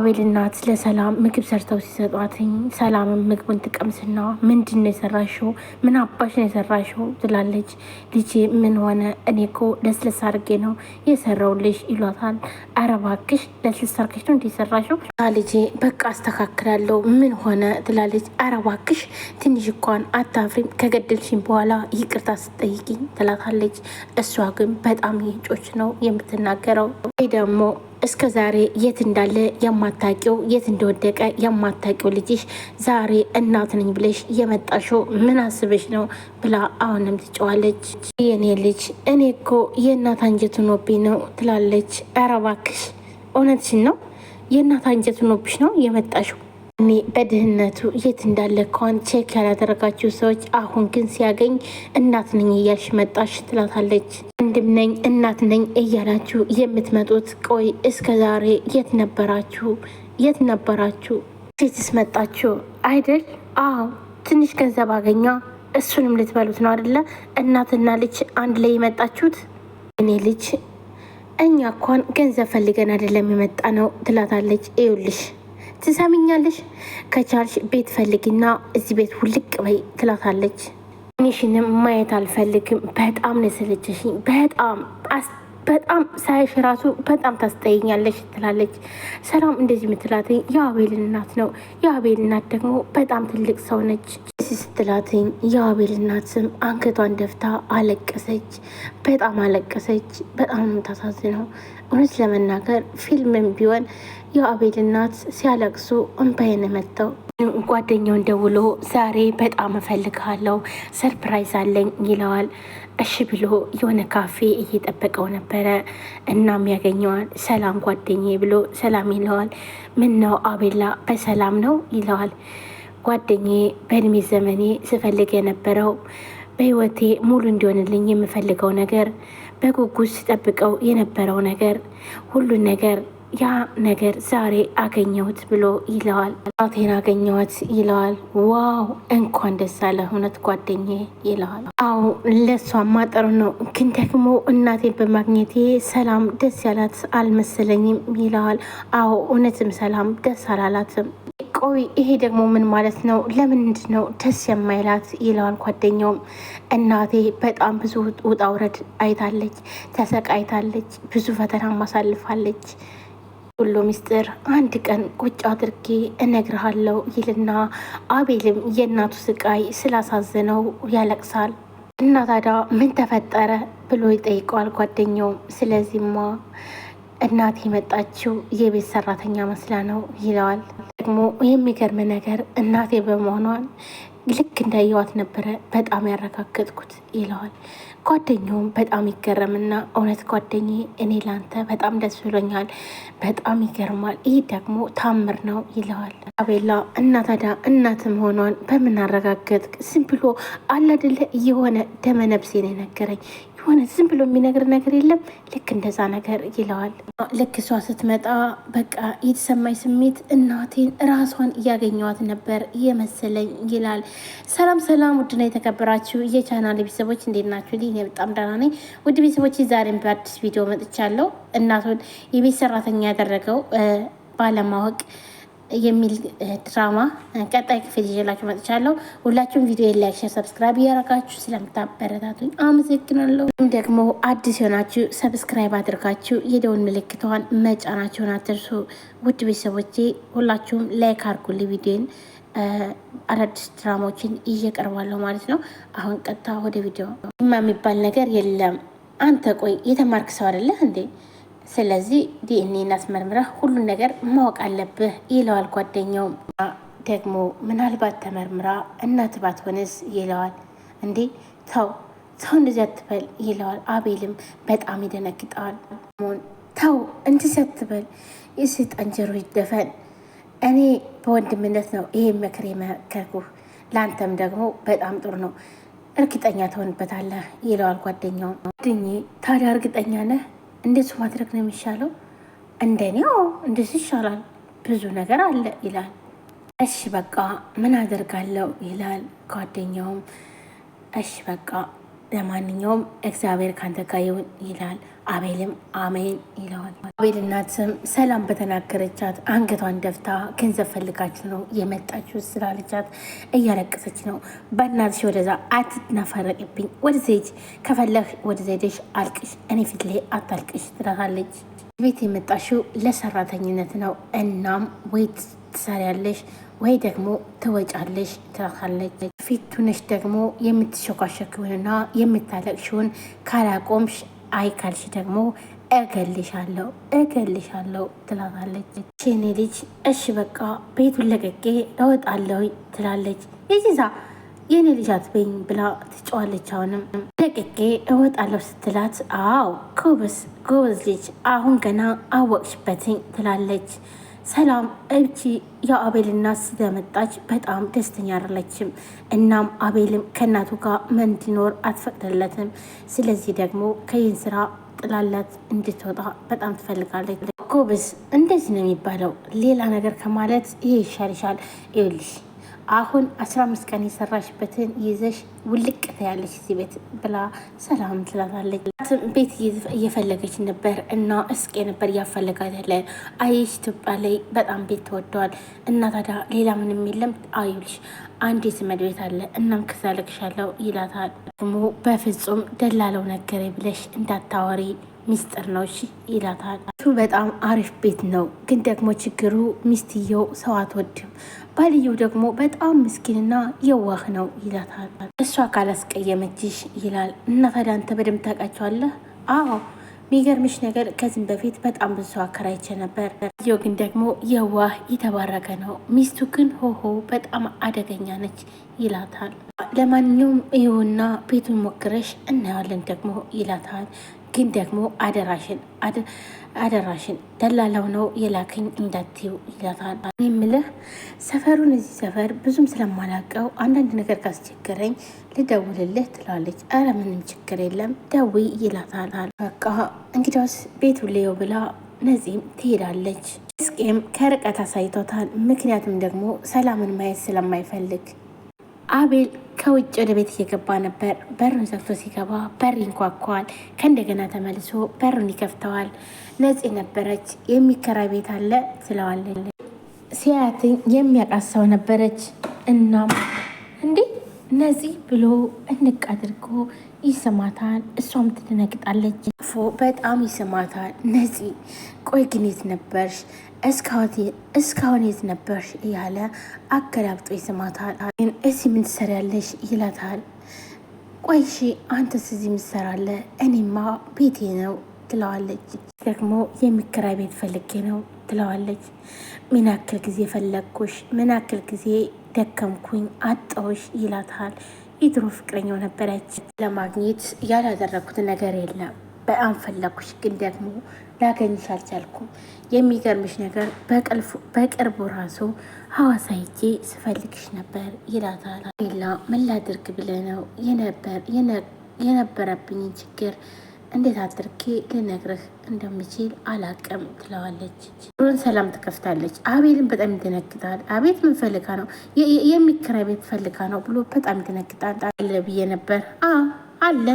አቤል እናት ለሰላም ምግብ ሰርተው ሲሰጧትኝ ሰላምም ምግቡን ትቀምስና ምንድን ነው የሰራሽው? ምን አባሽ ነው የሰራሽው? ትላለች። ልጄ ምን ሆነ? እኔ እኮ ለስለስ አድርጌ ነው የሰራውልሽ ይሏታል። ኧረ እባክሽ ለስለስ አድርገሽ ነው እንደ የሰራሽው? ልጄ በቃ አስተካክላለሁ። ምን ሆነ? ትላለች። ኧረ እባክሽ ትንሽ እንኳን አታፍሪም? ከገደልሽኝ በኋላ ይቅርታ ስትጠይቂኝ ትላታለች። እሷ ግን በጣም የጮች ነው የምትናገረው። ደግሞ እስከ ዛሬ የት እንዳለ የማታውቂው የት እንደወደቀ የማታውቂው ልጅሽ ዛሬ እናት ነኝ ብለሽ የመጣሽው ምን አስበሽ ነው ብላ አሁንም ትጨዋለች። የኔ ልጅ እኔ እኮ የእናት አንጀት ሆኖብኝ ነው ትላለች። ኧረ እባክሽ እውነትሽን ነው? የእናት አንጀት ሆኖብሽ ነው የመጣሽው? እኔ በድህነቱ የት እንዳለ እንኳን ቼክ ያላደረጋችሁ ሰዎች አሁን ግን ሲያገኝ እናት ነኝ እያልሽ መጣሽ ትላታለች። ወንድም ነኝ እናት ነኝ እያላችሁ የምትመጡት ቆይ እስከ ዛሬ የት ነበራችሁ? የት ነበራችሁ? ሴትስ መጣችሁ አይደል? አዎ ትንሽ ገንዘብ አገኛ እሱንም ልትበሉት ነው አደለ? እናትና ልጅ አንድ ላይ የመጣችሁት። እኔ ልጅ እኛ እንኳን ገንዘብ ፈልገን አይደለም የመጣ ነው ትላታለች። ይኸውልሽ ትሰሚኛለሽ? ከቻልሽ ቤት ፈልጊና እዚህ ቤት ውልቅ በይ ትላታለች። ትንሽንም ማየት አልፈልግም። በጣም ነሰለችሽኝ። በጣም ሳይሽ ራሱ በጣም ታስጠይኛለሽ ትላለች። ሰላም እንደዚህ የምትላትኝ የአቤል እናት ነው። የአቤል እናት ደግሞ በጣም ትልቅ ሰው ነች ስትላትኝ የአቤል እናትም አንገቷን ደፍታ አለቀሰች። በጣም አለቀሰች። በጣም ነው የምታሳዝነው። እውነት ለመናገር ፊልምም ቢሆን የአቤል እናት ሲያለቅሱ እንባዬን መተው ጓደኛውን ደውሎ ዛሬ በጣም እፈልግሃለሁ ሰርፕራይዝ አለኝ ይለዋል። እሺ ብሎ የሆነ ካፌ እየጠበቀው ነበረ። እናም ያገኘዋል። ሰላም ጓደኛዬ ብሎ ሰላም ይለዋል። ምን ነው አቤላ በሰላም ነው ይለዋል። ጓደኛዬ በእድሜ ዘመኔ ስፈልግ የነበረው በህይወቴ ሙሉ እንዲሆንልኝ የምፈልገው ነገር በጉጉት ስጠብቀው የነበረው ነገር ሁሉን ነገር ያ ነገር ዛሬ አገኘሁት ብሎ ይለዋል። እናቴን አገኘኋት ይለዋል። ዋው እንኳን ደስ አለ እውነት ጓደኛዬ ይለዋል። አዎ ለሷማ ጥሩ ነው፣ ግን ደግሞ እናቴን በማግኘቴ ሰላም ደስ ያላት አልመሰለኝም ይለዋል። አዎ እውነትም ሰላም ደስ አላላትም። ቆይ ይሄ ደግሞ ምን ማለት ነው? ለምንድን ነው ደስ የማይላት ይለዋል ጓደኛውም። እናቴ በጣም ብዙ ውጣ ውረድ አይታለች፣ ተሰቃይታለች፣ ብዙ ፈተና ማሳልፋለች። ሁሉ ሚስጥር አንድ ቀን ቁጭ አድርጌ እነግርሃለሁ ይልና አቤልም የእናቱ ስቃይ ስላሳዘነው ያለቅሳል። እና ታዲያ ምን ተፈጠረ ብሎ ይጠይቀዋል ጓደኛውም። ስለዚህማ እናቴ የመጣችው የቤት ሰራተኛ መስላ ነው ይለዋል። ደግሞ የሚገርም ነገር እናቴ በመሆኗን ልክ እንዳየዋት ነበረ በጣም ያረጋገጥኩት ይለዋል። ጓደኛውም በጣም ይገረምና እውነት ጓደኛዬ እኔ ላንተ በጣም ደስ ብሎኛል፣ በጣም ይገርማል፣ ይህ ደግሞ ታምር ነው ይለዋል። አቤላ እና ታዲያ እናት መሆኗን በምን አረጋገጥ? ዝም ብሎ አላድለ የሆነ ደመነብሴ ነው የነገረኝ የሆነ ዝም ብሎ የሚነግር ነገር የለም ልክ እንደዛ ነገር ይለዋል። ልክ እሷ ስትመጣ በቃ የተሰማኝ ስሜት እናቴን ራሷን እያገኘዋት ነበር የመሰለኝ ይላል። ሰላም ሰላም፣ ውድና የተከበራችሁ የቻናል ቤተሰቦች እንዴት ናችሁ? እኔ በጣም ደህና ነኝ። ውድ ቤተሰቦች ዛሬም በአዲስ ቪዲዮ መጥቻለሁ። እናቱን የቤት ሰራተኛ ያደረገው ባለማወቅ የሚል ድራማ ቀጣይ ክፍል ይዤላችሁ መጥቻለሁ። ሁላችሁም ቪዲዮ ላይክ፣ ሼር፣ ሰብስክራይብ እያደረጋችሁ ስለምታበረታቱኝ አመሰግናለሁ። ደግሞ አዲስ የሆናችሁ ሰብስክራይብ አድርጋችሁ የደወል ምልክቷን መጫናችሁን አትርሱ። ውድ ቤተሰቦቼ ሁላችሁም ላይክ አድርጉልኝ። ቪዲዮን አዳዲስ ድራማዎችን እየቀርባለሁ ማለት ነው። አሁን ቀጥታ ወደ ቪዲዮ። የሚባል ነገር የለም። አንተ ቆይ የተማርክ ሰው አይደለህ እንዴ? ስለዚህ ዲኤንኤ አስመርምረህ ሁሉን ነገር ማወቅ አለብህ ይለዋል ጓደኛውም። ደግሞ ምናልባት ተመርምራ እናት ባትሆንስ ይለዋል። እንዴ ተው እንደዚህ አትበል ይለዋል። አቤልም በጣም ይደነግጠዋል። ተው እንደዚህ አትበል፣ የሰይጣን ጆሮ ይደፈን። እኔ በወንድምነት ነው ይሄ ምክር የመከርኩህ፣ ለአንተም ደግሞ በጣም ጥሩ ነው፣ እርግጠኛ ትሆንበታለህ ይለዋል ጓደኛውም። ታዲያ እርግጠኛ ነህ? እንደሱ ማድረግ ነው የሚሻለው? እንደኔው እንደሱ ይሻላል፣ ብዙ ነገር አለ ይላል። እሺ በቃ ምን አደርጋለሁ ይላል ጓደኛውም። እሺ በቃ ለማንኛውም እግዚአብሔር ካንተ ጋር ይሁን ይላል። አቤልም አሜን ይለዋል። አቤል እናትም ሰላም በተናገረቻት አንገቷን ደፍታ ገንዘብ ፈልጋችሁ ነው የመጣችሁ ስላለቻት እያለቀሰች ነው። በእናትሽ ወደዛ አትናፈረቅብኝ፣ ወደዛ ሂጂ፣ ከፈለግ ወደዛ ሄደሽ አልቅሽ፣ እኔ ፊት ላይ አታልቅሽ ትላታለች። ቤት የመጣሽው ለሰራተኝነት ነው። እናም ወይ ትሰሪያለሽ ወይ ደግሞ ትወጫለሽ ትላታለች። ፊቱነሽ ደግሞ የምትሸኳሸክውንና የምታለቅሽውን ካላቆምሽ አይካልሽ ደግሞ እገልሻለሁ ትላታለች። የኔ ልጅ እሺ በቃ ቤቱን ለቀቄ እወጣለሁ ትላለች። ይዚዛ የኔ ልጅ አትበኝ ብላ ትጫዋለች። አሁንም ለቅቄ እወጣለሁ ስትላት አዎ ጎበዝ ልጅ አሁን ገና አወቅሽበትኝ ትላለች። ሰላም እብቺ የአቤልና ስለመጣች በጣም ደስተኛ አይደለችም። እናም አቤልም ከእናቱ ጋር እንዲኖር አትፈቅድለትም። ስለዚህ ደግሞ ከይህን ስራ ጥላላት እንድትወጣ በጣም ትፈልጋለች። ጎበዝ እንደዚህ ነው የሚባለው። ሌላ ነገር ከማለት ይሄ ይሻልሻል። ይኸውልሽ አሁን 15 ቀን የሰራሽበትን ይዘሽ ውልቅ ያለሽ እዚህ ቤት ብላ ሰላም ትላታለች። ቤት እየፈለገች ነበር እና እስቄ ነበር እያፈለጋት ያለ። አይሽ ኢትዮጵያ ላይ በጣም ቤት ተወደዋል እና ታዲያ ሌላ ምንም የለም። አዩልሽ አንድ የስመድ ቤት አለ እናም ከዛ ልክሻለው ይላታል። ደግሞ በፍጹም ደላለው ነገሬ ብለሽ እንዳታወሪ ሚስጥር ነው እሺ ይላታል። በጣም አሪፍ ቤት ነው፣ ግን ደግሞ ችግሩ ሚስትየው ሰው አትወድም፣ ባልየው ደግሞ በጣም ምስኪንና የዋህ ነው ይላታል። እሷ ካላስቀየመችሽ ይላል። እና ታዲያ አንተ በደንብ ታውቃቸዋለህ? አዎ የሚገርምሽ ነገር ከዚህም በፊት በጣም ብዙ ሰው አከራይቼ ነበር። ባልየው ግን ደግሞ የዋህ የተባረከ ነው፣ ሚስቱ ግን ሆሆ በጣም አደገኛ ነች ይላታል። ለማንኛውም ይኸውና ቤቱን ሞክረሽ እናየዋለን ደግሞ ይላታል። ግን ደግሞ አደራሽን ደላላው ነው የላከኝ እንዳትዪው ይላታል። የምልህ ሰፈሩን እዚህ ሰፈር ብዙም ስለማላውቀው አንዳንድ ነገር ካስቸገረኝ ልደውልልህ ትላለች። አረ ምንም ችግር የለም ደውይ ይላታል። በቃ እንግዲያውስ ቤቱ ልየው ብላ ነፂም ትሄዳለች። እስቄም ከርቀት አሳይቶታል። ምክንያቱም ደግሞ ሰላምን ማየት ስለማይፈልግ አቤል ከውጭ ወደ ቤት እየገባ ነበር። በሩን ዘግቶ ሲገባ በር ይንኳኳል። ከእንደገና ተመልሶ በሩን ይከፍተዋል። ነፂ ነበረች። የሚከራይ ቤት አለ ትለዋለች። ሲያያትኝ የሚያቃሳው ነበረች። እናም እንዴ ነፂ ብሎ እንቅ አድርጎ ይስማታል። እሷም ትደነግጣለች። በጣም ይስማታል። ነፂ ቆይ ግን የት ነበርሽ? እስካሁን የት ነበርሽ? እያለ አገላብጦ ይስማታል። ግን እዚህ ምን ትሰሪያለሽ? ይላታል። ቆይ እሺ አንተስ እዚህ ምን ትሰራለህ? እኔማ ቤቴ ነው ትለዋለች። ደግሞ የሚከራይ ቤት ፈልጌ ነው ትለዋለች። ምን ያክል ጊዜ ፈለግኩሽ? ምን ያክል ጊዜ ደከምኩኝ አጣሁሽ ይላታል። የድሮ ፍቅረኛው ነበረች። ለማግኘት ያላደረኩት ነገር የለም። በጣም ፈለኩሽ፣ ግን ደግሞ ላገኝሽ አልቻልኩም። የሚገርምሽ ነገር በቅርቡ ራሱ ሐዋሳ ሄጄ ስፈልግሽ ነበር ይላታል። ሌላ ምን ላድርግ ብለህ ነው የነበረብኝን ችግር እንዴት አድርጌ ልነግርህ እንደምችል አላቅም ትለዋለች። ሮን ሰላም ትከፍታለች። አቤልን በጣም ይደነግጣል። አቤት ምን ፈልጋ ነው? የሚከራይ ቤት ፈልጋ ነው ብሎ በጣም ይደነግጣል። አለ ብዬ ነበር አለ